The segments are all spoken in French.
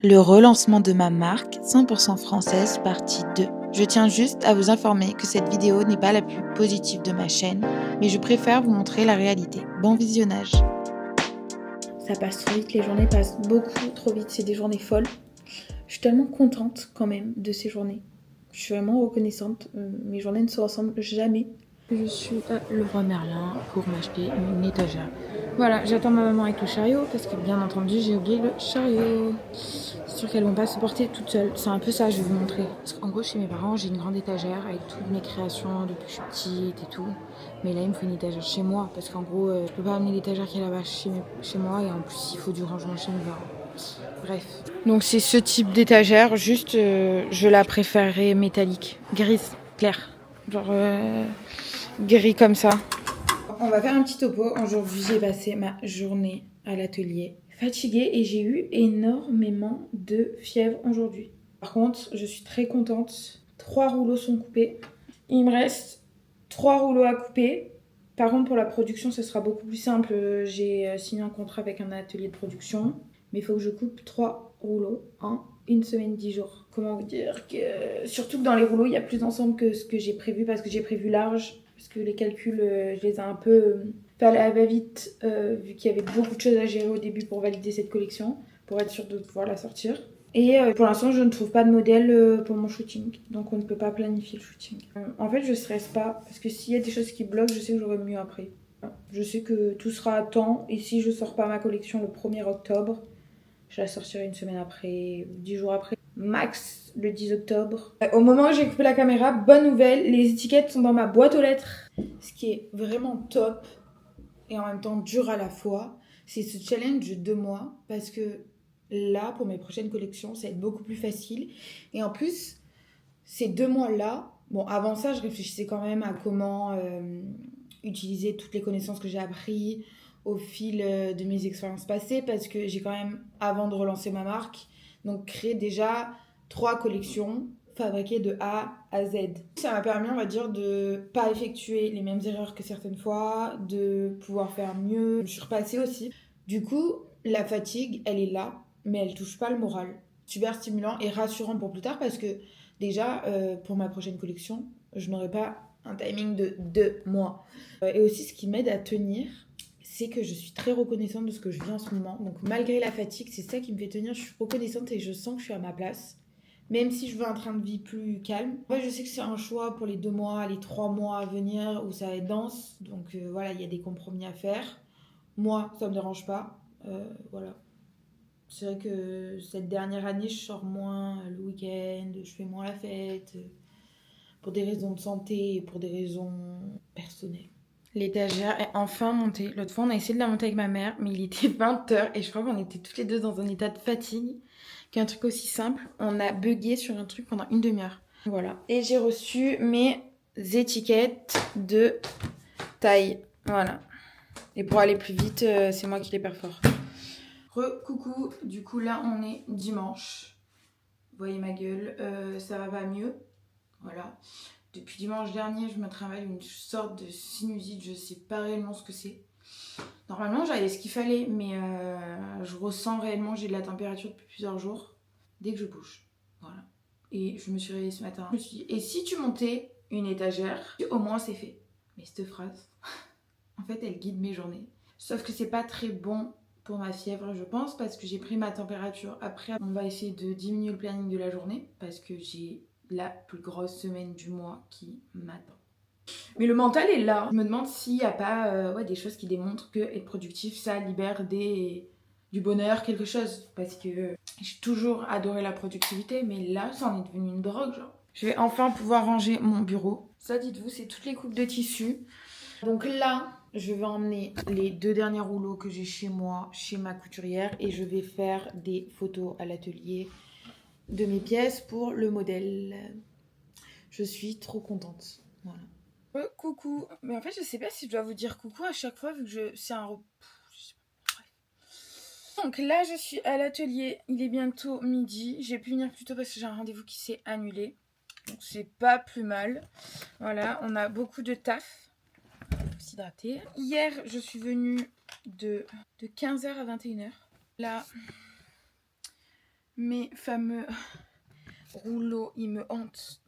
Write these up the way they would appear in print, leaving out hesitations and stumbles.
Le relancement de ma marque 100% française partie 2. Je tiens juste à vous informer que cette vidéo n'est pas la plus positive de ma chaîne, mais je préfère vous montrer la réalité. Bon visionnage. Ça passe trop vite, les journées passent beaucoup trop vite, c'est des journées folles. Je suis tellement contente quand même de ces journées. Je suis vraiment reconnaissante, mes journées ne se ressemblent jamais. Je suis à Leroy Merlin pour m'acheter une étagère. Voilà, j'attends ma maman avec le chariot parce que bien entendu j'ai oublié le chariot. C'est sûr qu'elles vont pas se porter toutes seules. C'est un peu ça, je vais vous montrer. Parce qu'en gros chez mes parents j'ai une grande étagère avec toutes mes créations depuis que je suis petite et tout. Mais là il me faut une étagère chez moi parce qu'en gros je peux pas amener l'étagère qui est là-bas chez moi et en plus il faut du rangement chez mes parents. Bref. Donc c'est ce type d'étagère, juste je la préférerais métallique, grise, claire. Genre gris comme ça. On va faire un petit topo. Aujourd'hui, j'ai passé ma journée à l'atelier fatiguée et j'ai eu énormément de fièvre aujourd'hui. Par contre, je suis très contente. 3 rouleaux sont coupés. Il me reste 3 rouleaux à couper. Par contre, pour la production, ce sera beaucoup plus simple. J'ai signé un contrat avec un atelier de production. Mais il faut que je coupe 3 rouleaux en une semaine, 10 jours. Comment vous dire que... Surtout que dans les rouleaux, il y a plus d'ensemble que ce que j'ai prévu parce que j'ai prévu large. Parce que les calculs, je les ai un peu fait à la va-vite vu qu'il y avait beaucoup de choses à gérer au début pour valider cette collection, pour être sûr de pouvoir la sortir. Et pour l'instant, je ne trouve pas de modèle pour mon shooting. Donc on ne peut pas planifier le shooting. En fait, je stresse pas parce que s'il y a des choses qui bloquent, je sais que j'aurai mieux après. Je sais que tout sera à temps et si je sors pas ma collection le 1er octobre, je la sortirai une semaine après, 10 jours après. Max le 10 octobre. Au moment où j'ai coupé la caméra, bonne nouvelle, les étiquettes sont dans ma boîte aux lettres. Ce qui est vraiment top et en même temps dur à la fois, c'est ce challenge de 2 mois parce que là, pour mes prochaines collections, ça va être beaucoup plus facile. Et en plus, ces 2 mois-là, bon, avant ça, je réfléchissais quand même à comment utiliser toutes les connaissances que j'ai apprises au fil de mes expériences passées parce que j'ai quand même, avant de relancer ma marque, donc créé déjà 3 collections fabriquées de A à Z. Ça m'a permis, on va dire, de pas effectuer les mêmes erreurs que certaines fois, de pouvoir faire mieux. Je suis repassée aussi. Du coup, la fatigue, elle est là, mais elle touche pas le moral. Super stimulant et rassurant pour plus tard parce que déjà, pour ma prochaine collection, je n'aurai pas un timing de 2 mois. Et aussi, ce qui m'aide à tenir, c'est que je suis très reconnaissante de ce que je vis en ce moment. Donc malgré la fatigue, c'est ça qui me fait tenir. Je suis reconnaissante et je sens que je suis à ma place. Même si je veux un train de vie plus calme. En fait, je sais que c'est un choix pour les 2 mois, les 3 mois à venir où ça va être dense. Donc voilà, il y a des compromis à faire. Moi, ça me dérange pas. Voilà. C'est vrai que cette dernière année, je sors moins le week-end, je fais moins la fête, pour des raisons de santé et pour des raisons personnelles. L'étagère est enfin montée. L'autre fois, on a essayé de la monter avec ma mère, mais il était 20h et je crois qu'on était toutes les deux dans un état de fatigue. Qu'un truc aussi simple, on a bugué sur un truc pendant une demi-heure. Voilà. Et j'ai reçu mes étiquettes de taille. Voilà. Et pour aller plus vite, c'est moi qui les perfore. Coucou, du coup là on est dimanche. Vous voyez ma gueule, ça va pas mieux. Voilà. Depuis dimanche dernier, je me travaille une sorte de sinusite, je sais pas réellement ce que c'est. Normalement, j'avais ce qu'il fallait, mais je ressens réellement, j'ai de la température depuis plusieurs jours, dès que je bouge. Voilà. Et je me suis réveillée ce matin. Je me suis dit, et si tu montais une étagère, au moins c'est fait. Mais cette phrase, en fait, elle guide mes journées. Sauf que c'est pas très bon pour ma fièvre, je pense, parce que j'ai pris ma température. Après, on va essayer de diminuer le planning de la journée, parce que j'ai la plus grosse semaine du mois qui m'attend. Mais le mental est là. Je me demande s'il n'y a pas des choses qui démontrent que être productif, ça libère du bonheur, quelque chose. Parce que j'ai toujours adoré la productivité, mais là, ça en est devenu une drogue, genre. Je vais enfin pouvoir ranger mon bureau. Ça, dites-vous, c'est toutes les coupes de tissu. Donc là, je vais emmener les 2 derniers rouleaux que j'ai chez moi, chez ma couturière, et je vais faire des photos à l'atelier de mes pièces pour le modèle. Je suis trop contente. Voilà. Coucou. Mais en fait, je sais pas si je dois vous dire coucou à chaque fois vu que c'est un Donc là, je suis à l'atelier. Il est bientôt midi. J'ai pu venir plus tôt parce que j'ai un rendez-vous qui s'est annulé. Donc c'est pas plus mal. Voilà, on a beaucoup de taf. S'hydrater. Hier, je suis venue de 15h à 21h. Là, Mes fameux rouleaux, ils me hantent.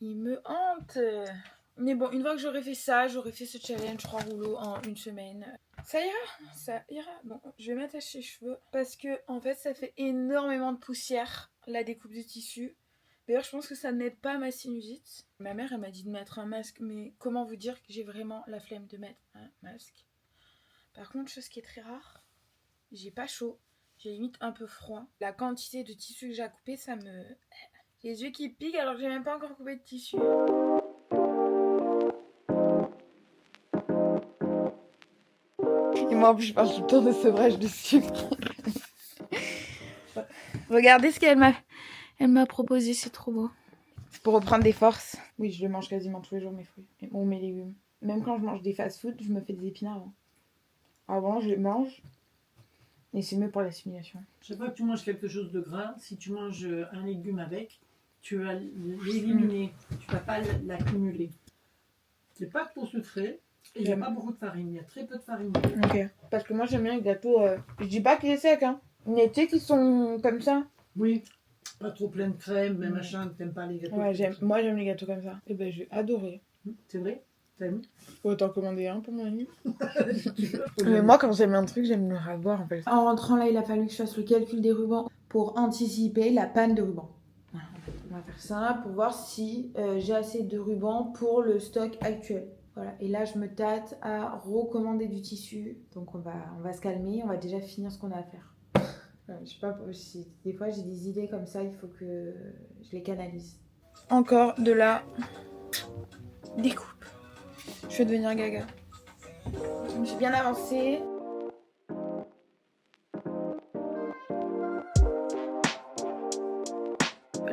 Mais bon, une fois que j'aurai fait ça, j'aurai fait ce challenge 3 rouleaux en une semaine. Ça ira. Bon, je vais m'attacher les cheveux parce que en fait, ça fait énormément de poussière, la découpe de tissu. D'ailleurs, je pense que ça n'aide pas ma sinusite. Ma mère, elle m'a dit de mettre un masque, mais comment vous dire que j'ai vraiment la flemme de mettre un masque. Par contre, chose qui est très rare, j'ai pas chaud, j'ai limite un peu froid. La quantité de tissu que j'ai à couper, ça me... J'ai les yeux qui piquent alors que j'ai même pas encore coupé de tissu. Et moi en plus je parle tout le temps de sevrage de sucre. Regardez ce qu'elle m'a proposé, c'est trop beau. C'est pour reprendre des forces. Oui, je le mange quasiment tous les jours, mes fruits. Ou mes légumes. Même quand je mange des fast-food, je me fais des épinards avant. Avant, je les mange. Et c'est mieux pour l'assimilation. Chaque fois que tu manges quelque chose de gras, si tu manges un légume avec, tu vas l'éliminer. Tu ne vas pas l'accumuler. C'est pas trop sucré. Et il n'y a pas beaucoup de farine. Il y a très peu de farine. Ok. Parce que moi, j'aime bien les gâteaux. Je dis pas qu'il est sec, hein. Mais tu sais qu'ils sont comme ça. Oui. Pas trop plein de crème, mais machin. T'aimes pas les gâteaux. Ouais, moi, j'aime les gâteaux comme ça. Et ben, j'ai adoré. C'est vrai? T'aimes? Faut t'en commander un pour mon ami. Mais moi, quand j'aime un truc, j'aime le ravoir en fait. En rentrant là, il a fallu que je fasse le calcul des rubans pour anticiper la panne de rubans. Voilà, on va faire ça pour voir si j'ai assez de rubans pour le stock actuel. Voilà, et là je me tâte à recommander du tissu. Donc on va se calmer, on va déjà finir ce qu'on a à faire. Je sais pas, des fois j'ai des idées comme ça, il faut que je les canalise. Encore de la découpe. Je vais devenir gaga. J'ai bien avancé.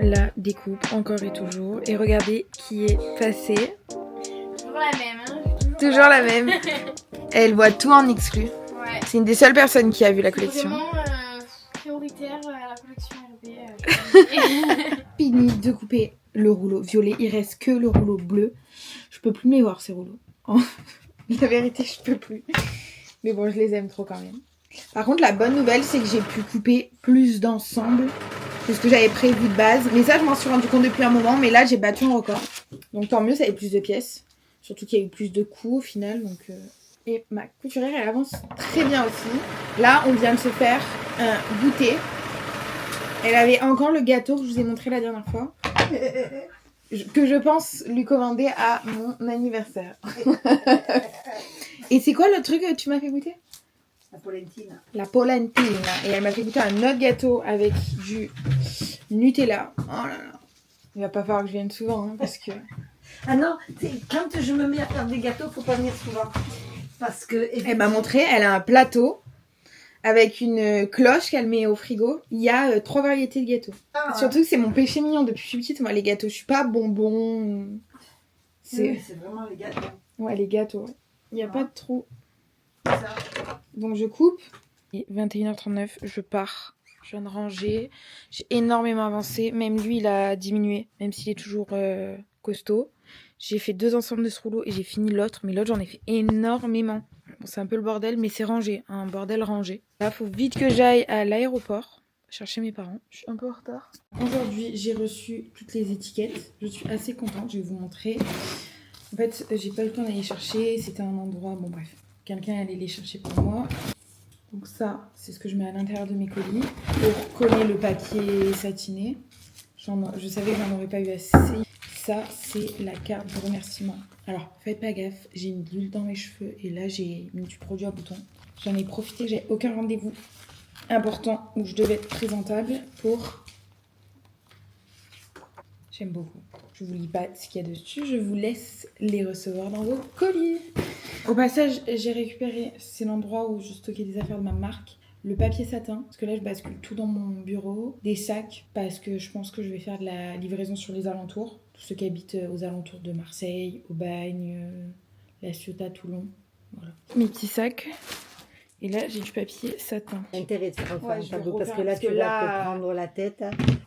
La découpe, encore et toujours. Et regardez qui est passée. Toujours la même, hein. Toujours la même. Elle voit tout en exclu. Ouais. C'est une des seules personnes qui a vu la collection. Vraiment prioritaire à la collection RB. Fini de couper le rouleau violet. Il reste que le rouleau bleu. Je peux plus me les voir ces rouleaux. La vérité, je peux plus. Mais bon, je les aime trop quand même. Par contre, la bonne nouvelle, c'est que j'ai pu couper plus d'ensemble que ce que j'avais prévu de base. Mais ça, je m'en suis rendu compte depuis un moment. Mais là, j'ai battu un record. Donc tant mieux, ça avait plus de pièces. Surtout qu'il y a eu plus de coups au final. Donc, Et ma couturière, elle avance très bien aussi. Là, on vient de se faire un goûter. Elle avait encore le gâteau que je vous ai montré la dernière fois. Que je pense lui commander à mon anniversaire. Et c'est quoi le truc que tu m'as fait goûter? La polentine. La polentine. Et elle m'a fait goûter un autre gâteau avec du Nutella. Oh là là. Il va pas falloir que je vienne souvent, hein, parce que... Ah non, quand je me mets à faire des gâteaux, faut pas venir souvent. Parce que... Elle m'a montré, elle a un plateau avec une cloche qu'elle met au frigo. Il y a 3 variétés de gâteaux. Ah, surtout que c'est mon péché mignon depuis que je suis petite. Moi, les gâteaux, je suis pas bonbon. c'est vraiment les gâteaux. Ouais, les gâteaux. Ouais. Il n'y a pas de trou. C'est ça. Donc je coupe. Et 21h39, je pars. Je viens de ranger. J'ai énormément avancé. Même lui, il a diminué. Même s'il est toujours costaud. J'ai fait 2 ensembles de ce rouleau et j'ai fini l'autre. Mais l'autre, j'en ai fait énormément. Bon, c'est un peu le bordel, mais c'est rangé. Un bordel rangé. Là, il faut vite que j'aille à l'aéroport chercher mes parents. Je suis un peu en retard. Aujourd'hui, j'ai reçu toutes les étiquettes. Je suis assez contente. Je vais vous montrer. En fait, j'ai pas eu le temps d'aller chercher. C'était un endroit... Bon, bref. Quelqu'un allait les chercher pour moi. Donc ça, c'est ce que je mets à l'intérieur de mes colis pour coller le papier satiné. Je savais que j'en aurais pas eu assez. Ça, c'est la carte de remerciement. Alors, faites pas gaffe, j'ai mis de l'huile dans mes cheveux et là, j'ai mis du produit à boutons. J'en ai profité, j'avais aucun rendez-vous important où je devais être présentable pour... J'aime beaucoup. Je vous lis pas ce qu'il y a dessus, je vous laisse les recevoir dans vos colis. Au passage, j'ai récupéré, c'est l'endroit où je stockais des affaires de ma marque, le papier satin, parce que là je bascule tout dans mon bureau, des sacs, parce que je pense que je vais faire de la livraison sur les alentours, tous ceux qui habitent aux alentours de Marseille, Aubagne, La Ciotat, Toulon, voilà. Mes petits sacs, et là j'ai du papier satin. Intéressant, enfin, Ouais, je vais parce que là refaire, tu vas te prendre la tête.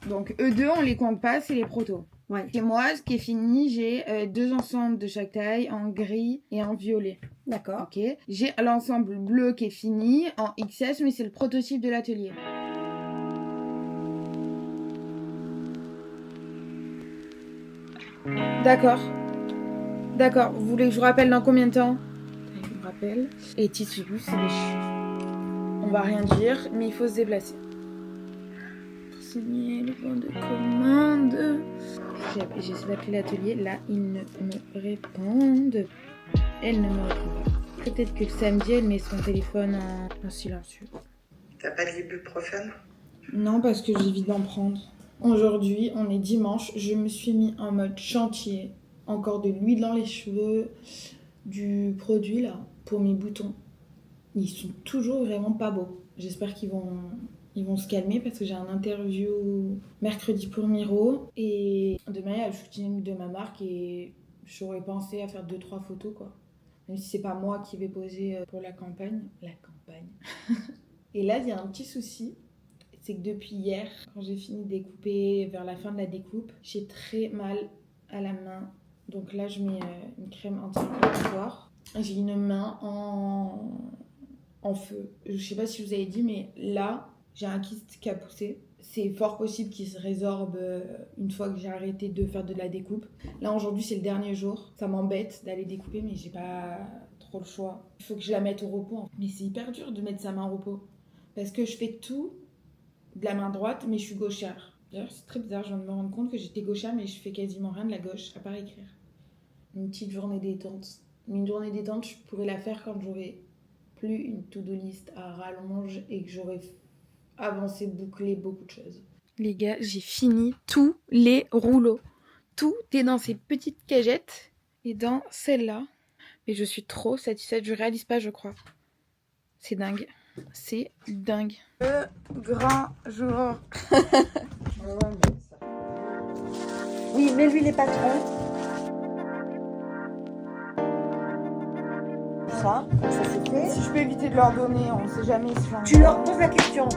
Donc eux deux, on les compte pas, c'est les protos. Ouais. Et moi, ce qui est fini, j'ai 2 ensembles de chaque taille, en gris et en violet. D'accord. Ok. J'ai l'ensemble bleu qui est fini, en XS, mais c'est le prototype de l'atelier. D'accord. D'accord. Vous voulez que je vous rappelle dans combien de temps? Je me rappelle. Et Titulus, c'est les On va rien dire, mais il faut se déplacer. Pour signer le bon de commande. J'essaie d'appeler l'atelier. Là, ils ne me répondent. Elle ne me répond pas. Peut-être que le samedi, elle met son téléphone en silencieux. T'as pas de l'ibuprofène? Non, parce que j'évite d'en prendre. Aujourd'hui, on est dimanche. Je me suis mis en mode chantier. Encore de l'huile dans les cheveux. Du produit, là, pour mes boutons. Ils sont toujours vraiment pas beaux. J'espère qu'ils vont se calmer parce que j'ai un interview mercredi pour Miro. Et demain, il y a le shooting de ma marque et j'aurais pensé à faire 2-3 photos, quoi. Même si c'est pas moi qui vais poser pour la campagne. La campagne. Et là, il y a un petit souci. C'est que depuis hier, quand j'ai fini de découper, vers la fin de la découpe, j'ai très mal à la main. Donc là, je mets une crème anti-inflammatoire. J'ai une main en feu. Je sais pas si je vous avais dit, mais là, j'ai un kyste qui a poussé. C'est fort possible qu'il se résorbe une fois que j'ai arrêté de faire de la découpe. Là, aujourd'hui, c'est le dernier jour. Ça m'embête d'aller découper, mais j'ai pas trop le choix. Il faut que je la mette au repos. Mais c'est hyper dur de mettre sa main au repos. Parce que je fais tout de la main droite, mais je suis gauchère. D'ailleurs, c'est très bizarre, je viens de me rendre compte que j'étais gauchère, mais je fais quasiment rien de la gauche, à part écrire. Une petite journée détente. Mais une journée détente, je pourrais la faire quand j'aurai plus une to-do list à rallonge et que j'aurai avancé, bouclé beaucoup de choses. Les gars, j'ai fini tous les rouleaux. Tout est dans ces petites cagettes et dans celle-là. Et je suis trop satisfaite, je réalise pas, je crois. C'est dingue. C'est dingue. Le grand jour. Oui, mais lui, les patrons. Ça, comme ça c'est fait. Si je peux éviter de leur donner, on sait jamais si j'en ai. Tu leur poses la question.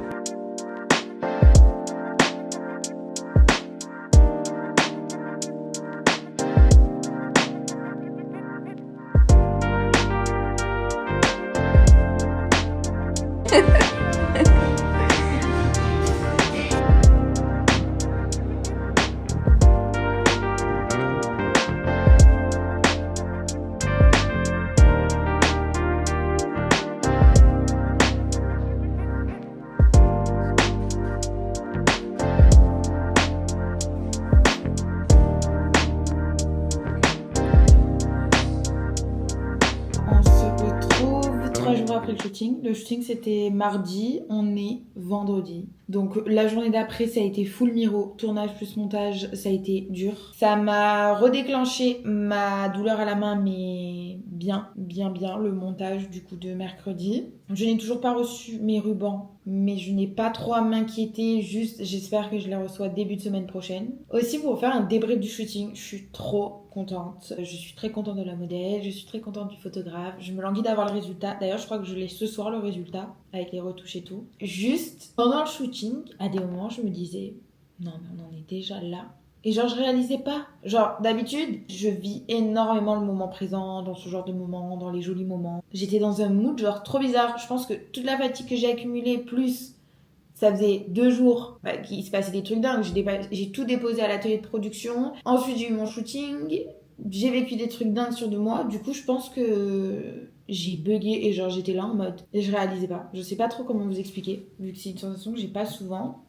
Après le shooting. Le shooting c'était mardi, on est vendredi. Donc la journée d'après ça a été full Miro, tournage plus montage, ça a été dur. Ça m'a redéclenché ma douleur à la main, mais bien le montage du coup de mercredi. Je n'ai toujours pas reçu mes rubans, mais je n'ai pas trop à m'inquiéter, juste j'espère que je les reçois début de semaine prochaine. Aussi pour faire un débrief du shooting, je suis trop contente. Je suis très contente de la modèle, je suis très contente du photographe. Je me languis d'avoir le résultat. D'ailleurs, je crois que je l'ai ce soir le résultat, avec les retouches et tout. Juste, pendant le shooting, à des moments, je me disais, non mais on en est déjà là. Et genre, je réalisais pas. Genre, d'habitude, je vis énormément le moment présent, dans ce genre de moments, dans les jolis moments. J'étais dans un mood genre trop bizarre. Je pense que toute la fatigue que j'ai accumulée, plus ça faisait 2 jours qu'il se passait des trucs dingues. J'ai tout déposé à l'atelier de production. Ensuite, j'ai eu mon shooting. J'ai vécu des trucs dingues sur 2 mois. Du coup, je pense que j'ai bugué et genre j'étais là en mode... Et je réalisais pas. Je sais pas trop comment vous expliquer, vu que c'est une sensation que j'ai pas souvent.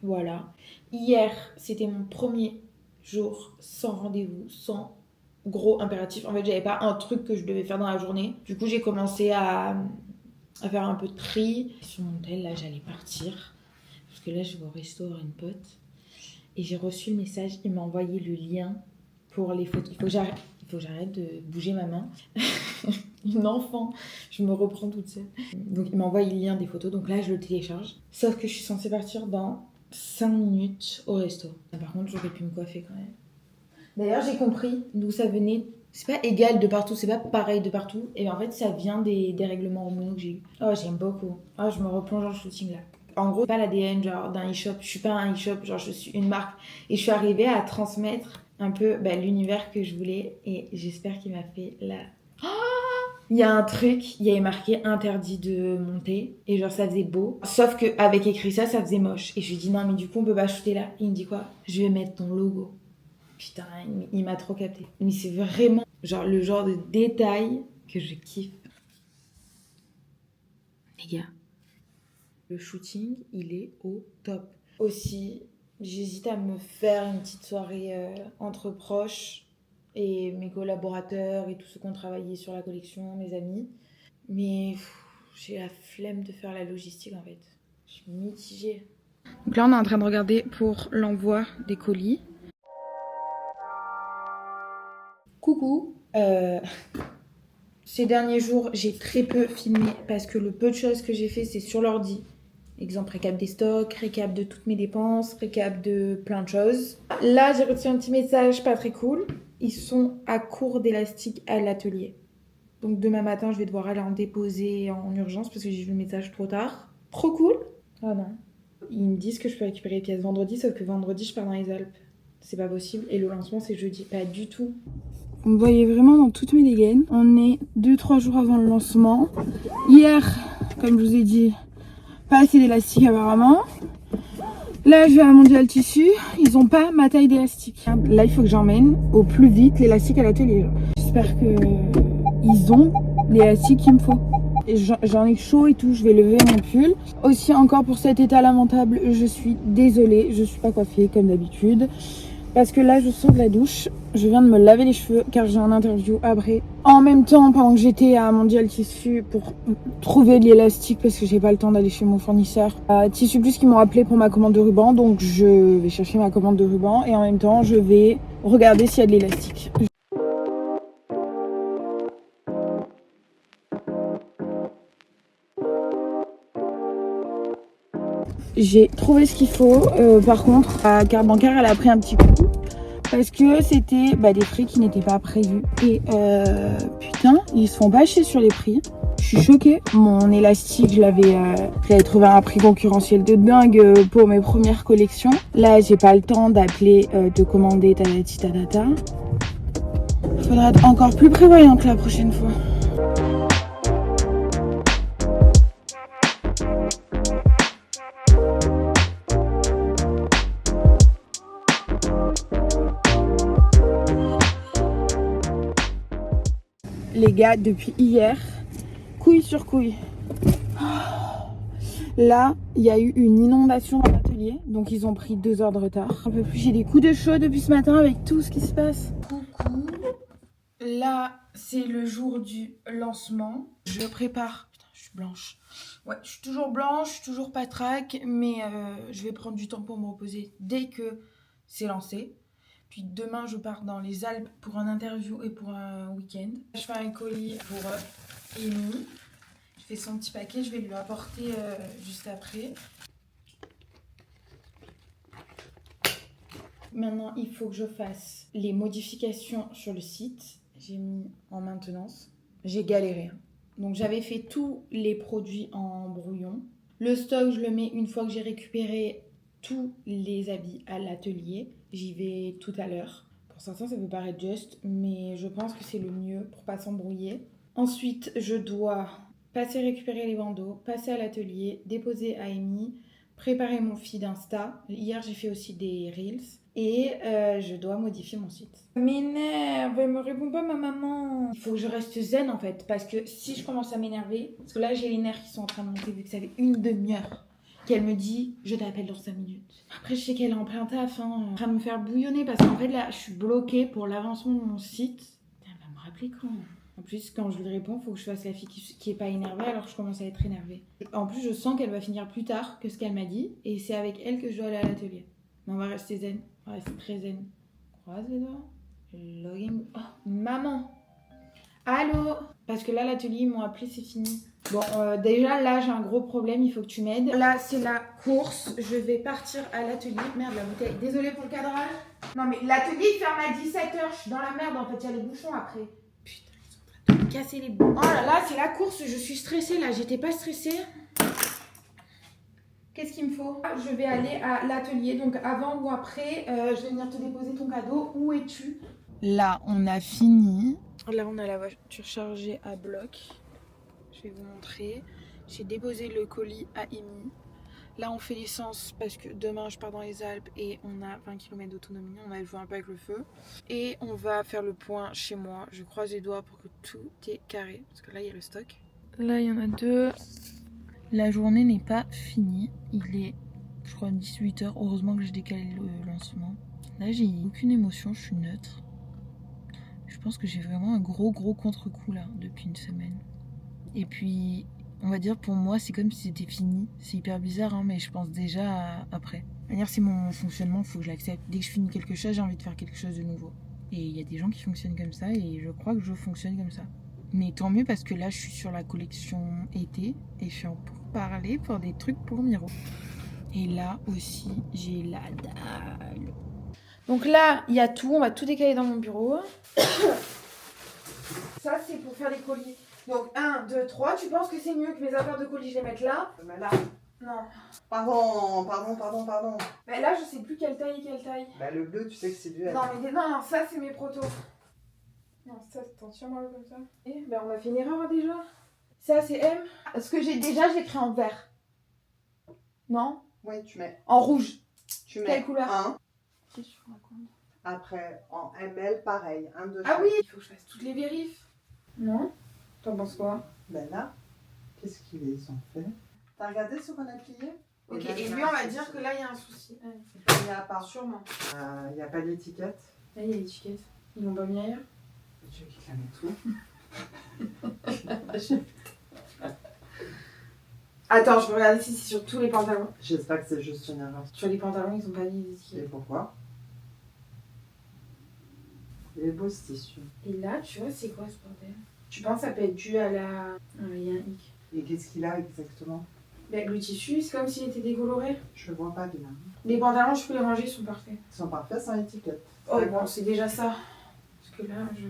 Voilà. Hier, c'était mon premier jour sans rendez-vous, sans gros impératif. En fait, j'avais pas un truc que je devais faire dans la journée. Du coup, j'ai commencé à faire un peu de tri. Sur mon tel, là, j'allais partir. Parce que là, je vais au resto voir une pote. Et j'ai reçu le message. Il m'a envoyé le lien pour les photos. Il faut que j'arrête de bouger ma main. Une enfant. Je me reprends toute seule. Donc, il m'a envoyé le lien des photos. Donc là, je le télécharge. Sauf que je suis censée partir dans 5 minutes au resto. Par contre, j'aurais pu me coiffer quand même. D'ailleurs, j'ai compris d'où ça venait. C'est pas égal de partout, c'est pas pareil de partout. Et bien en fait, ça vient des dérèglements hormonaux que j'ai eu. Oh, j'aime beaucoup. Oh, je me replonge dans le shooting là. En gros, pas l'ADN genre d'un e-shop. Je suis pas un e-shop, genre je suis une marque. Et je suis arrivée à transmettre un peu l'univers que je voulais. Et j'espère qu'il m'a fait la... Il y a un truc, il y avait marqué interdit de monter et genre ça faisait beau. Sauf qu'avec écrit ça faisait moche. Et je lui dis non mais du coup on peut pas shooter là. Il me dit quoi? Je vais mettre ton logo. Putain, il m'a trop capté. Mais c'est vraiment genre le genre de détail que je kiffe. Les gars, le shooting, il est au top. Aussi, j'hésite à me faire une petite soirée entre proches et mes collaborateurs et tous ceux qui ont travaillé sur la collection, mes amis. Mais j'ai la flemme de faire la logistique en fait. Je suis mitigée. Donc là, on est en train de regarder pour l'envoi des colis. Coucou. Ces derniers jours, j'ai très peu filmé parce que le peu de choses que j'ai fait, c'est sur l'ordi. Exemple, récap des stocks, récap de toutes mes dépenses, récap de plein de choses. Là, j'ai reçu un petit message pas très cool. Ils sont à court d'élastique à l'atelier. Donc demain matin, je vais devoir aller en déposer en urgence parce que j'ai vu le message trop tard. Trop cool. Oh non. Ils me disent que je peux récupérer les pièces vendredi, sauf que vendredi, je pars dans les Alpes. C'est pas possible. Et le lancement, c'est jeudi. Pas du tout. Vous me voyez vraiment dans toutes mes dégaines. On est 2-3 jours avant le lancement. Hier, comme je vous ai dit, pas assez d'élastique apparemment. Là, je vais à Mondial Tissu. Ils ont pas ma taille d'élastique. Là, il faut que j'emmène au plus vite l'élastique à l'atelier. J'espère que ils ont l'élastique qu'il me faut. Et j'en ai chaud et tout. Je vais lever mon pull. Aussi, encore pour cet état lamentable, je suis désolée. Je suis pas coiffée comme d'habitude. Parce que là, je sors de la douche, je viens de me laver les cheveux car j'ai un interview après. En même temps, pendant que j'étais à Mondial Tissu pour trouver de l'élastique parce que j'ai pas le temps d'aller chez mon fournisseur. Tissu Plus qui m'ont appelé pour ma commande de ruban, donc je vais chercher ma commande de ruban et en même temps, je vais regarder s'il y a de l'élastique. J'ai trouvé ce qu'il faut. Par contre, la carte bancaire, elle a pris un petit coup. Parce que c'était des frais qui n'étaient pas prévus. Et putain, ils se font pas chier sur les prix. Je suis choquée. Mon élastique, je l'avais trouvé à un prix concurrentiel de dingue pour mes premières collections. Là, j'ai pas le temps d'appeler, de commander tatati tatata. Faudra être encore plus prévoyant que la prochaine fois. Les gars, depuis hier, couille sur couille. Là, il y a eu une inondation dans l'atelier, donc ils ont pris 2 heures de retard. Un peu plus, j'ai des coups de chaud depuis ce matin avec tout ce qui se passe. Coucou. Là, c'est le jour du lancement. Je prépare. Putain, je suis blanche. Ouais, je suis toujours blanche, je suis toujours patraque, mais je vais prendre du temps pour me reposer dès que c'est lancé. Puis demain, je pars dans les Alpes pour un interview et pour un week-end. Je fais un colis pour Amy. Je fais son petit paquet, je vais lui apporter juste après. Maintenant, il faut que je fasse les modifications sur le site. J'ai mis en maintenance. J'ai galéré. Donc j'avais fait tous les produits en brouillon. Le stock, je le mets une fois que j'ai récupéré tous les habits à l'atelier. J'y vais tout à l'heure. Pour certains, ça peut paraître juste, mais je pense que c'est le mieux pour pas s'embrouiller. Ensuite, je dois passer récupérer les bandeaux, passer à l'atelier, déposer à Amy, préparer mon feed Insta. Hier, j'ai fait aussi des Reels. Et je dois modifier mon site. M'énerve, elle me répond pas ma maman. Il faut que je reste zen en fait, parce que si je commence à m'énerver, parce que là j'ai les nerfs qui sont en train de monter vu que ça fait une demi-heure qu'elle me dit je t'appelle dans 5 minutes. Après je sais qu'elle est en plein taf, en train de me faire bouillonner parce qu'en fait là je suis bloquée pour l'avancement de mon site. Elle va me rappeler quand? En plus quand je lui réponds, il faut que je fasse la fille qui est pas énervée alors que je commence à être énervée. En plus je sens qu'elle va finir plus tard que ce qu'elle m'a dit et c'est avec elle que je dois aller à l'atelier. Mais on va rester zen. Ouais, c'est très zen. Croise les doigts. Login. Oh, maman. Allô. Parce que là, l'atelier, ils m'ont appelé, c'est fini. Bon, déjà, là, j'ai un gros problème. Il faut que tu m'aides. Là, c'est la course. Je vais partir à l'atelier. Merde, la bouteille. Désolée pour le cadrage. Non, mais l'atelier, il ferme à 17h. Je suis dans la merde. En fait, il y a les bouchons après. Putain, ils sont en train de me casser les bouts. Oh là là, c'est la course. Je suis stressée, là. J'étais pas stressée. Qu'est-ce qu'il me faut? Je vais aller à l'atelier, donc avant ou après, je vais venir te déposer ton cadeau. Où es-tu? Là, on a fini. Là, on a la voiture chargée à bloc. Je vais vous montrer. J'ai déposé le colis à Amy. Là, on fait l'essence parce que demain, je pars dans les Alpes et on a 20 km d'autonomie. On va jouer un peu avec le feu. Et on va faire le point chez moi. Je croise les doigts pour que tout est carré. Parce que là, il y a le stock. Là, il y en a 2. La journée n'est pas finie. Il est, je crois, 18h. Heureusement que j'ai décalé le lancement. Là, j'ai aucune émotion. Je suis neutre. Je pense que j'ai vraiment un gros contre-coup là depuis une semaine. Et puis, on va dire pour moi, c'est comme si c'était fini. C'est hyper bizarre, hein, mais je pense déjà après. D'ailleurs, c'est mon fonctionnement, il faut que je l'accepte. Dès que je finis quelque chose, j'ai envie de faire quelque chose de nouveau. Et il y a des gens qui fonctionnent comme ça, et je crois que je fonctionne comme ça. Mais tant mieux parce que là, je suis sur la collection été, et je suis en pourparlers pour des trucs pour Miro. Et là aussi, j'ai la dalle. Donc là, il y a tout, on va tout décaler dans mon bureau. Ça, c'est pour faire les colis. Donc 1, 2, 3, tu penses que c'est mieux que mes affaires de colis, je les mette là? Bah là. Non. Pardon. Mais là, je sais plus quelle taille est quelle taille. Bah le bleu, tu sais que c'est du L. Non, ça c'est mes protos. Non, ça, attention, moi comme ça. Et ben on a fait une erreur déjà. Ça c'est M. Ce que j'ai déjà, j'ai écrit en vert. Non? Oui, tu mets. En rouge. Tu mets Quelle couleur? 1. Qu'est-ce que tu racontes? Après, en ML, pareil. 1, 2, Ah oui! Il faut que je fasse toutes les vérifs. Non? T'en penses quoi? Ben là, qu'est-ce qu'ils ont fait? T'as regardé ce qu'on a plié? Ok, là, et il y a lui un on va souci. dire que là il y a un souci. C'est pas mis à part. Sûrement. Il n'y a pas d'étiquette. Là il y a l'étiquette. Ils l'ont pas mis ailleurs? Tu veux qu'ils la mettent tout? Attends, je peux regarder si c'est sur tous les pantalons. J'espère que c'est juste une erreur. Sur les pantalons, ils ont pas mis les Et étiquettes. pourquoi? Il est beau ce tissu. Et là, tu vois, c'est quoi ce bordel? Tu penses que ça peut être dû à la... Il y a un hic. Et qu'est-ce qu'il a exactement? Ben, le tissu, c'est comme s'il était décoloré. Je le vois pas bien. Les pantalons, je peux les ranger, ils sont parfaits. Ils sont parfaits sans étiquette. Oh, D'accord. bon, c'est déjà ça. Parce que là, je...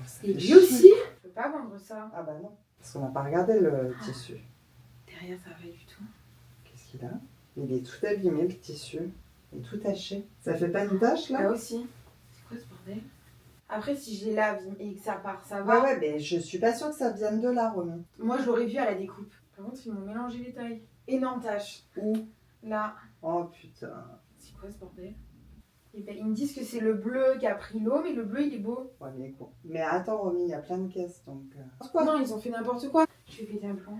Ça Et fait lui chier. aussi. Je peux pas vendre ça. Ah bah non. Parce qu'on n'a pas regardé le tissu. Derrière, ça va pas du tout. Qu'est-ce qu'il a? Il est tout abîmé le tissu. Il est tout taché. Ça fait pas une tache là? Là aussi. C'est quoi ce bordel? Après, si je les lave et que ça part, ça va. Ouais, mais je suis pas sûre que ça vienne de là, Romy. Moi, je l'aurais vu à la découpe. Par contre, ils m'ont mélangé les tailles. Énorme tache. Où? Là. Oh putain. C'est quoi ce bordel? Et ben, ils me disent que c'est le bleu qui a pris l'eau, mais le bleu, il est beau. Ouais, mais quoi? Mais attends, Romy, il y a plein de caisses donc. Quoi? Non, ils ont fait n'importe quoi. Je vais péter un plomb.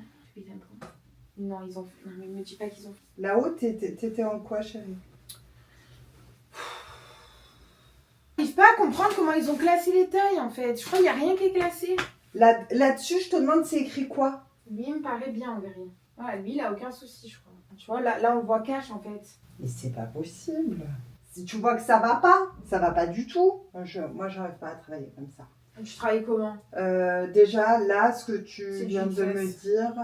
Non, ils ont fait... Non, mais me dis pas qu'ils ont fait... Là-haut, t'étais en quoi, chérie? J'arrive pas à comprendre comment ils ont classé les tailles, en fait. Je crois qu'il n'y a rien qui est classé. Là-dessus, je te demande, c'est écrit quoi? Lui, il me paraît bien, on verra. Ah, lui, il a aucun souci, je crois. Tu vois, là on le voit cash, en fait. Mais c'est pas possible. Si tu vois que ça va pas du tout. Moi, j'arrive pas à travailler comme ça. Tu travailles comment? Déjà, là, ce que tu C'est viens de me XS. dire.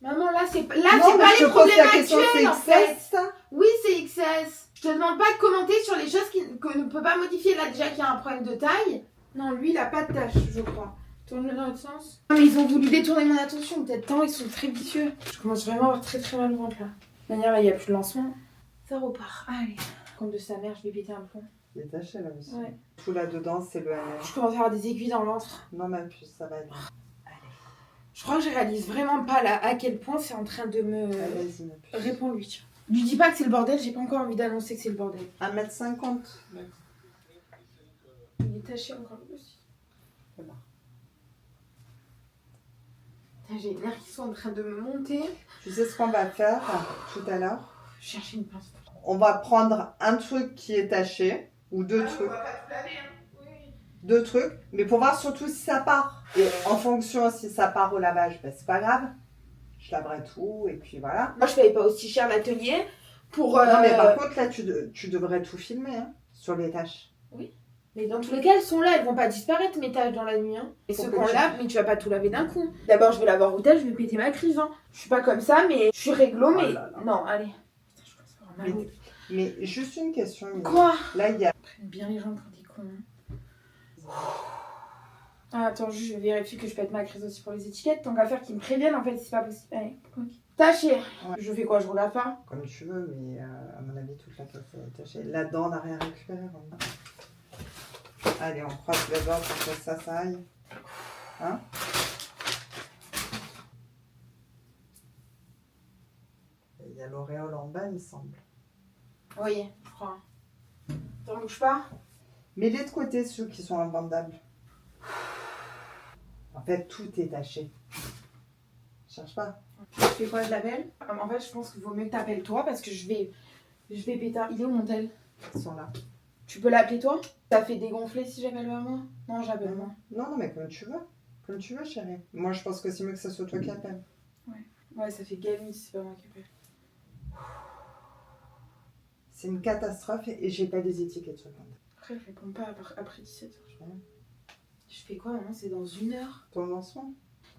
Maman, là, c'est Non, pas mais les je te pose problèmes la question, actuels, en c'est fait. XS, ça? Oui, c'est XS. Je te demande pas de commenter sur les choses qu'on ne peut pas modifier. Là, déjà qu'il y a un problème de taille. Non, lui, il a pas de tache, je crois. Tourne-le dans l'autre sens. Non, mais ils ont voulu détourner mon attention. Peut-être tant, ils sont très vicieux. Je commence vraiment à avoir très mal au ventre, là. D'ailleurs, là, il n'y a plus de lancement. Ça repart. Allez. Compte de sa mère, je vais péter un plomb. Il est taché là aussi. Ouais. Tout là-dedans, c'est le ML. Je commence à avoir des aiguilles dans le ventre. Non, ma puce, ça va aller. Je crois que je réalise vraiment pas, là, à quel point c'est en train de me... Vas-y, ma puce. Réponds-lui, tiens. Lui dis pas que c'est le bordel, j'ai pas encore envie d'annoncer que c'est le bordel. 1m50. Il est taché encore lui aussi. C'est bon. Putain, j'ai les nerfs qui sont en train de me monter. Tu sais ce qu'on va faire tout à l'heure? Chercher une pince. On va prendre un truc qui est taché, ou deux trucs. On va pas tout laver, hein. Oui. Deux trucs, mais pour voir surtout si ça part. Et en fonction si ça part au lavage, ben c'est pas grave. Je laverai tout et puis voilà. Moi, je paye pas aussi cher l'atelier pour... Non mais par contre là tu devrais tout filmer hein, sur les tâches. Mais dans tous les cas, elles sont là, elles vont pas disparaître mes tâches dans la nuit. Hein. Et Faut ce que qu'on tu- lave, mais tu vas pas tout laver d'un coup. D'abord, je vais laver en routelle, je vais péter ma crise. Hein. Je suis pas comme ça, mais je suis réglo, mais... Oh là là. Non, allez. Putain, je commence à avoir mal au- Mais juste une question. Mimi. Quoi? Là il y a... Ils prennent bien les gens pour des cons. Ah, attends, juste, je vérifie que je pète ma crise aussi pour les étiquettes. Tant qu'à faire qu'ils me préviennent, en fait, c'est pas possible. Allez, ok. Taché. Ouais. Je fais quoi? Je roule la fin? Comme tu veux, mais à mon avis toute la caisse est tachée. Là-dedans on n'a rien récupéré. Vraiment. Allez, on croise les doigts pour que ça aille. Hein? l'auréole en bas, il me semble. Oui, je crois. T'en bouge pas? Mets-les de côté, ceux qui sont invendables. En fait, tout est taché. Cherche pas. Tu fais quoi, je l'appelle? En fait, je pense qu'il vaut mieux que t'appelles toi parce que je vais péter. Il est où mon tel? Ils sont là. Tu peux l'appeler toi? Ça fait dégonfler si j'appelle maman? Non, j'appelle moi. Non, mais comme tu veux. Comme tu veux, chérie. Moi, je pense que c'est mieux que ce soit toi qui appelle. Ouais, ça fait Gamis, c'est pas moi qui appelle. C'est une catastrophe et j'ai pas des étiquettes sur le compte. Après, elle répond pas après 17h. Je fais quoi, maman? C'est dans 1 heure. Ton lancement.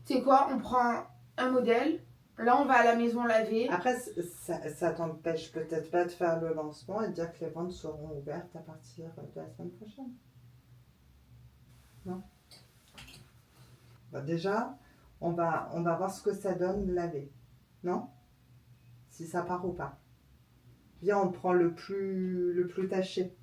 Tu sais quoi? On prend un modèle. Là, on va à la maison laver. Après, ça t'empêche peut-être pas de faire le lancement et de dire que les ventes seront ouvertes à partir de la semaine prochaine. Non? Bah déjà, on va voir ce que ça donne laver. Non? Si ça part ou pas. Viens, on prend le plus taché.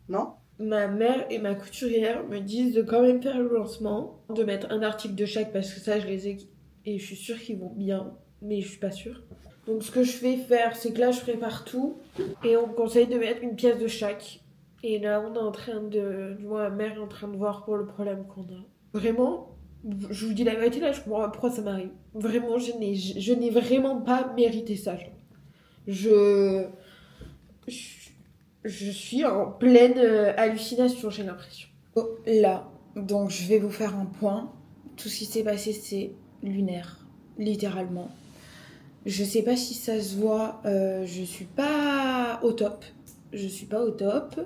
Non? Ma mère et ma couturière me disent de quand même faire le lancement, de mettre un article de chaque parce que ça je les ai et je suis sûre qu'ils vont bien, mais je suis pas sûre. Donc ce que je vais faire, c'est que là je prépare tout et on me conseille de mettre une pièce de chaque. Et là on est en train de, moi ma mère est en train de voir pour le problème qu'on a. Vraiment, je vous dis la vérité là, je comprends pas pourquoi ça m'arrive. Vraiment, je n'ai vraiment pas mérité ça. Je suis en pleine hallucination, j'ai l'impression. Oh, là, donc je vais vous faire un point. Tout ce qui s'est passé, c'est lunaire, littéralement. Je sais pas si ça se voit, je suis pas au top. Je suis pas au top.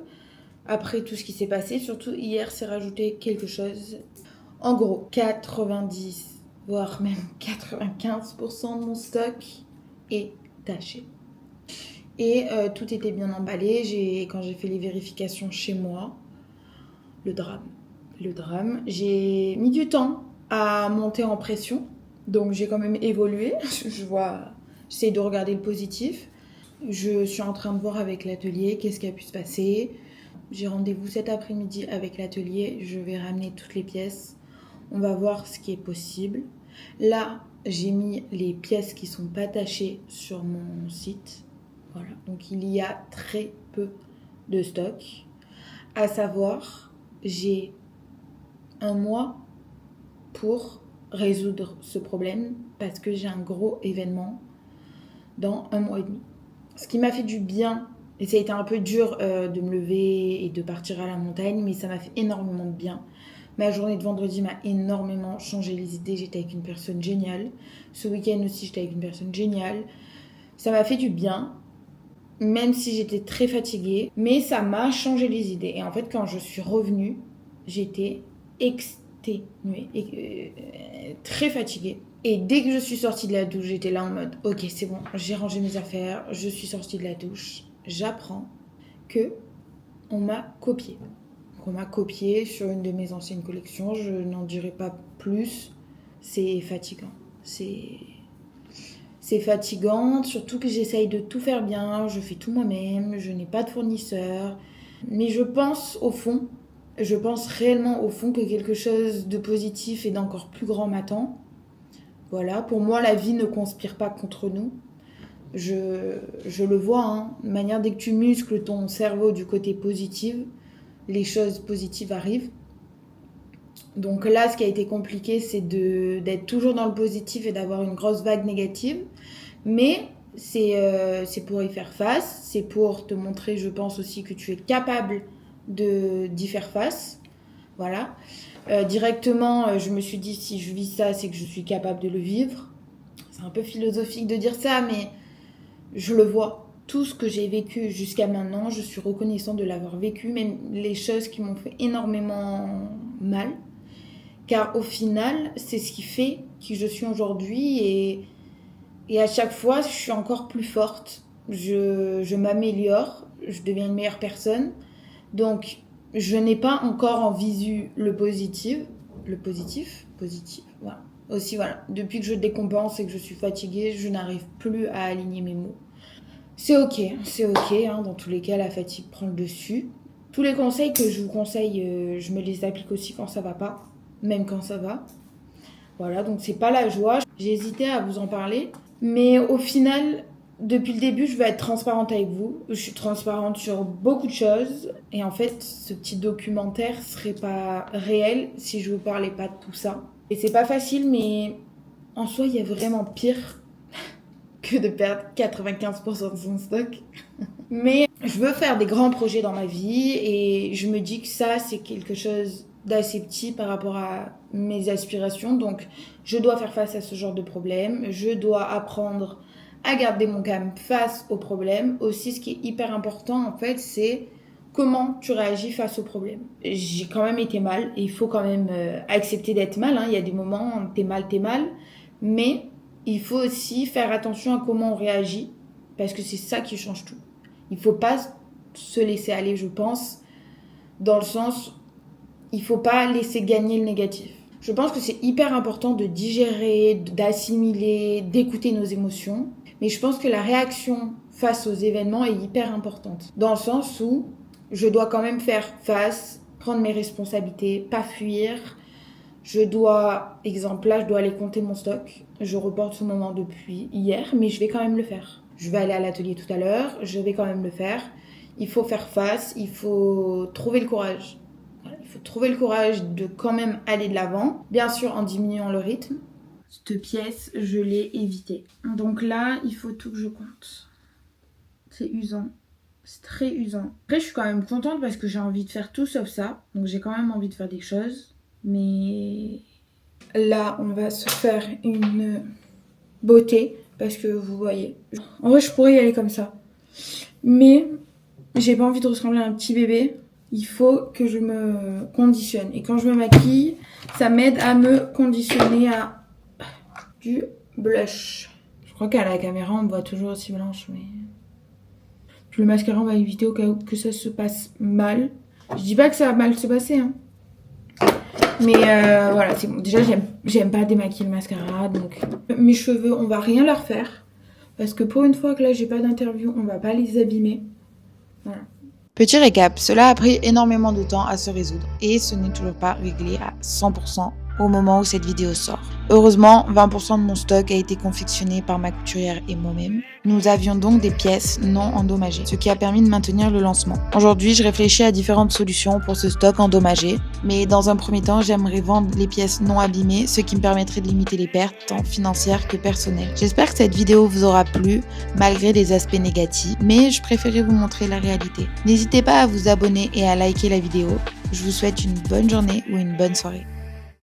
Après tout ce qui s'est passé, surtout hier, s'est rajouté quelque chose. En gros, 90, voire même 95% de mon stock est taché. Et tout était bien emballé. Quand j'ai fait les vérifications chez moi, le drame. J'ai mis du temps à monter en pression. Donc j'ai quand même évolué. J'essaie de regarder le positif. Je suis en train de voir avec l'atelier qu'est-ce qui a pu se passer. J'ai rendez-vous cet après-midi avec l'atelier. Je vais ramener toutes les pièces. On va voir ce qui est possible. Là, j'ai mis les pièces qui sont pas tachées sur mon site. Voilà, donc il y a très peu de stock. À savoir, j'ai 1 mois pour résoudre ce problème parce que j'ai un gros événement dans 1 mois et demi. Ce qui m'a fait du bien, et ça a été un peu dur de me lever et de partir à la montagne, mais ça m'a fait énormément de bien. Ma journée de vendredi m'a énormément changé les idées. J'étais avec une personne géniale. Ce week-end aussi, j'étais avec une personne géniale. Ça m'a fait du bien. Même si j'étais très fatiguée, mais ça m'a changé les idées. Et en fait, quand je suis revenue, j'étais exténuée, très fatiguée. Et dès que je suis sortie de la douche, j'étais là en mode, ok, c'est bon, j'ai rangé mes affaires, je suis sortie de la douche. J'apprends que on m'a copié. On m'a copié sur une de mes anciennes collections. Je n'en dirai pas plus. C'est fatigant. C'est fatigant, surtout que j'essaye de tout faire bien, je fais tout moi-même, je n'ai pas de fournisseur. Mais je pense réellement au fond que quelque chose de positif et d'encore plus grand m'attend. Voilà, pour moi la vie ne conspire pas contre nous. Je le vois, hein. De manière, dès que tu muscles ton cerveau du côté positif, les choses positives arrivent. Donc là, ce qui a été compliqué, c'est d'être toujours dans le positif et d'avoir une grosse vague négative. Mais c'est pour y faire face. C'est pour te montrer, je pense aussi, que tu es capable d'y faire face. Voilà. Directement, je me suis dit, si je vis ça, c'est que je suis capable de le vivre. C'est un peu philosophique de dire ça, mais je le vois. Tout ce que j'ai vécu jusqu'à maintenant, je suis reconnaissante de l'avoir vécu. Même les choses qui m'ont fait énormément mal. Car au final, c'est ce qui fait qui je suis aujourd'hui et à chaque fois, je suis encore plus forte. Je m'améliore, je deviens une meilleure personne. Donc, je n'ai pas encore en visu le positif, voilà. Aussi, voilà, depuis que je décompense et que je suis fatiguée, je n'arrive plus à aligner mes mots. C'est ok, hein, dans tous les cas, la fatigue prend le dessus. Tous les conseils que je vous conseille, je me les applique aussi quand ça va pas. Même quand ça va. Voilà, donc c'est pas la joie. J'ai hésité à vous en parler. Mais au final, Depuis le début, je veux être transparente avec vous. Je suis transparente sur beaucoup de choses. Et en fait, ce petit documentaire serait pas réel si je vous parlais pas de tout ça. Et c'est pas facile, mais en soi, il y a vraiment pire que de perdre 95% de son stock. Mais je veux faire des grands projets dans ma vie et je me dis que ça, c'est quelque chose d'assez petit par rapport à mes aspirations. Donc, je dois faire face à ce genre de problème. Je dois apprendre à garder mon calme face aux problèmes. Aussi, ce qui est hyper important, en fait, c'est comment tu réagis face aux problèmes. J'ai quand même été mal et il faut quand même accepter d'être mal. Il y a des moments où t'es mal. Mais il faut aussi faire attention à comment on réagit parce que c'est ça qui change tout. Il ne faut pas se laisser aller, je pense, dans le sens, il ne faut pas laisser gagner le négatif. Je pense que c'est hyper important de digérer, d'assimiler, d'écouter nos émotions. Mais je pense que la réaction face aux événements est hyper importante. Dans le sens où je dois quand même faire face, prendre mes responsabilités, pas fuir. Exemple là, je dois aller compter mon stock. Je reporte ce moment depuis hier, mais je vais quand même le faire. Je vais aller à l'atelier tout à l'heure, je vais quand même le faire. Il faut faire face, il faut trouver le courage. Il faut trouver le courage de quand même aller de l'avant, bien sûr en diminuant le rythme. Cette pièce, je l'ai évitée. Donc là, il faut tout que je compte. C'est usant. C'est très usant. Après, je suis quand même contente parce que j'ai envie de faire tout sauf ça. Donc j'ai quand même envie de faire des choses. Mais là, on va se faire une beauté. Parce que vous voyez. En vrai, je pourrais y aller comme ça. Mais j'ai pas envie de ressembler à un petit bébé. Il faut que je me conditionne. Et quand je me maquille, ça m'aide à me conditionner à du blush. Je crois qu'à la caméra, on me voit toujours aussi blanche. Mais puis le mascara, on va éviter au cas où que ça se passe mal. Je dis pas que ça va mal se passer, hein. Mais voilà, c'est bon. Déjà, j'aime pas démaquiller le mascara. Donc, mes cheveux, on va rien leur faire. Parce que pour une fois que là, j'ai pas d'interview, on va pas les abîmer. Voilà. Petit récap, cela a pris énormément de temps à se résoudre et ce n'est toujours pas réglé à 100% au moment où cette vidéo sort. Heureusement, 20% de mon stock a été confectionné par ma couturière et moi-même. Nous avions donc des pièces non endommagées, ce qui a permis de maintenir le lancement. Aujourd'hui, je réfléchis à différentes solutions pour ce stock endommagé, mais dans un premier temps, j'aimerais vendre les pièces non abîmées, ce qui me permettrait de limiter les pertes, tant financières que personnelles. J'espère que cette vidéo vous aura plu, malgré les aspects négatifs, mais je préférais vous montrer la réalité. N'hésitez pas à vous abonner et à liker la vidéo. Je vous souhaite une bonne journée ou une bonne soirée.